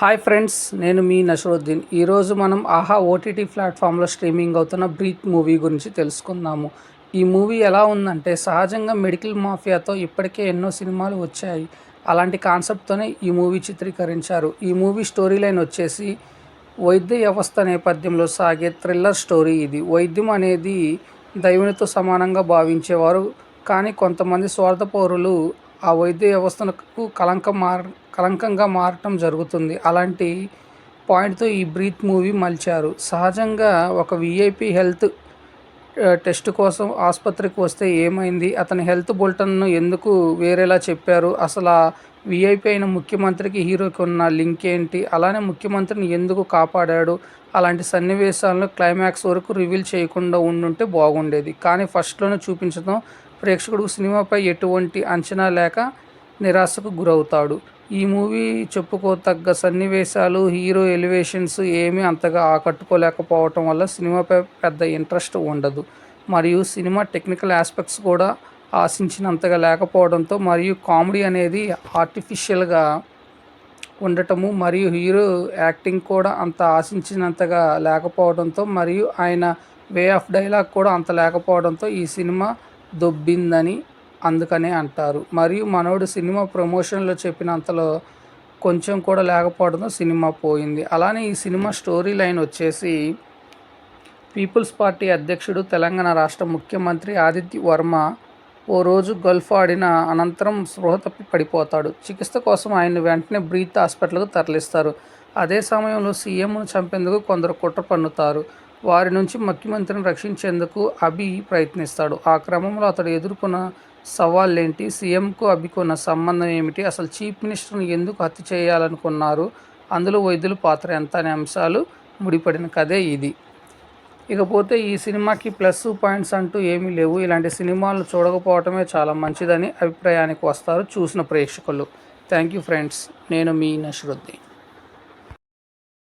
Hi friends, నేను మీ నషరుద్దీన్. ఈరోజు మనం ఆహా ఓటీటీ ప్లాట్ఫామ్లో స్ట్రీమింగ్ అవుతున్న బ్రీత్ మూవీ గురించి తెలుసుకుందాము. ఈ మూవీ ఎలా ఉందంటే, సహజంగా మెడికల్ మాఫియాతో ఇప్పటికే ఎన్నో సినిమాలు వచ్చాయి. అలాంటి కాన్సెప్ట్తోనే ఈ మూవీ చిత్రీకరించారు. ఈ మూవీ స్టోరీ లైన్ వచ్చేసి వైద్య వ్యవస్థ నేపథ్యంలో సాగే థ్రిల్లర్ స్టోరీ ఇది. వైద్యం అనేది దైవునితో సమానంగా భావించేవారు, కానీ కొంతమంది స్వార్థ పౌరులు ఆ వైద్య వ్యవస్థకు కలంకంగా మారటం జరుగుతుంది. అలాంటి పాయింట్తో ఈ బ్రీత్ మూవీ మలిచారు. సహజంగా ఒక వీఐపీ హెల్త్ టెస్ట్ కోసం ఆసుపత్రికి వస్తే ఏమైంది, అతని హెల్త్ బులెటిన్ను ఎందుకు వేరేలా చెప్పారు, అసలు ఆ వీఐపీ అయిన ముఖ్యమంత్రికి హీరోకి ఉన్న లింక్ ఏంటి, అలానే ముఖ్యమంత్రిని ఎందుకు కాపాడాడు, అలాంటి సన్నివేశాలను క్లైమాక్స్ వరకు రివీల్ చేయకుండా ఉండుంటే బాగుండేది. కానీ ఫస్ట్లోనే చూపించడం ప్రేక్షకుడు సినిమాపై ఎటువంటి అంచనా లేక నిరాశకు గురవుతాడు. ఈ మూవీ చెప్పుకోతగ్గ సన్నివేశాలు, హీరో ఎలివేషన్స్ ఏమీ అంతగా ఆకట్టుకోలేకపోవటం వల్ల సినిమాపై పెద్ద ఇంట్రెస్ట్ ఉండదు. మరియు సినిమా టెక్నికల్ ఆస్పెక్ట్స్ కూడా ఆశించినంతగా లేకపోవడంతో, మరియు కామెడీ అనేది ఆర్టిఫిషియల్గా ఉండటము, మరియు హీరో యాక్టింగ్ కూడా అంత ఆశించినంతగా లేకపోవడంతో, మరియు ఆయన వే ఆఫ్ డైలాగ్ కూడా అంత లేకపోవడంతో ఈ సినిమా దొబ్బిందని అందుకనే అంటారు. మరియు మనోడు సినిమా ప్రమోషన్లో చెప్పినంతలో కొంచెం కూడా లేకపోవడంతో సినిమా పోయింది. అలానే ఈ సినిమా స్టోరీ లైన్ వచ్చేసి, పీపుల్స్ పార్టీ అధ్యక్షుడు, తెలంగాణ రాష్ట్ర ముఖ్యమంత్రి ఆదిత్య వర్మ ఓ రోజు గల్ఫ్ ఆడిన అనంతరం స్పృహ తప్పి పడిపోతాడు. చికిత్స కోసం ఆయన్ని వెంటనే బ్రీత్ హాస్పిటల్కు తరలిస్తారు. అదే సమయంలో సీఎంను చంపేందుకు కొందరు కుట్ర పన్నుతారు. వారి నుంచి ముఖ్యమంత్రిని రక్షించేందుకు అభి ప్రయత్నిస్తాడు. ఆ క్రమంలో అతడు ఎదుర్కొన్న సవాళ్ళేంటి, సీఎంకు అభికు ఉన్న సంబంధం ఏమిటి, అసలు చీఫ్ మినిస్టర్ని ఎందుకు హత్య చేయాలనుకున్నారు, అందులో వైద్యుల పాత్ర ఎంత అనే అంశాలు ముడిపడిన కథే ఇది. ఇకపోతే ఈ సినిమాకి ప్లస్ పాయింట్స్ అంటూ ఏమీ లేవు. ఇలాంటి సినిమాలు చూడకపోవటమే చాలా మంచిదని అభిప్రాయానికి వస్తారు చూసిన ప్రేక్షకులు. థ్యాంక్ యూ ఫ్రెండ్స్, నేను మీ నషరుద్దీన్.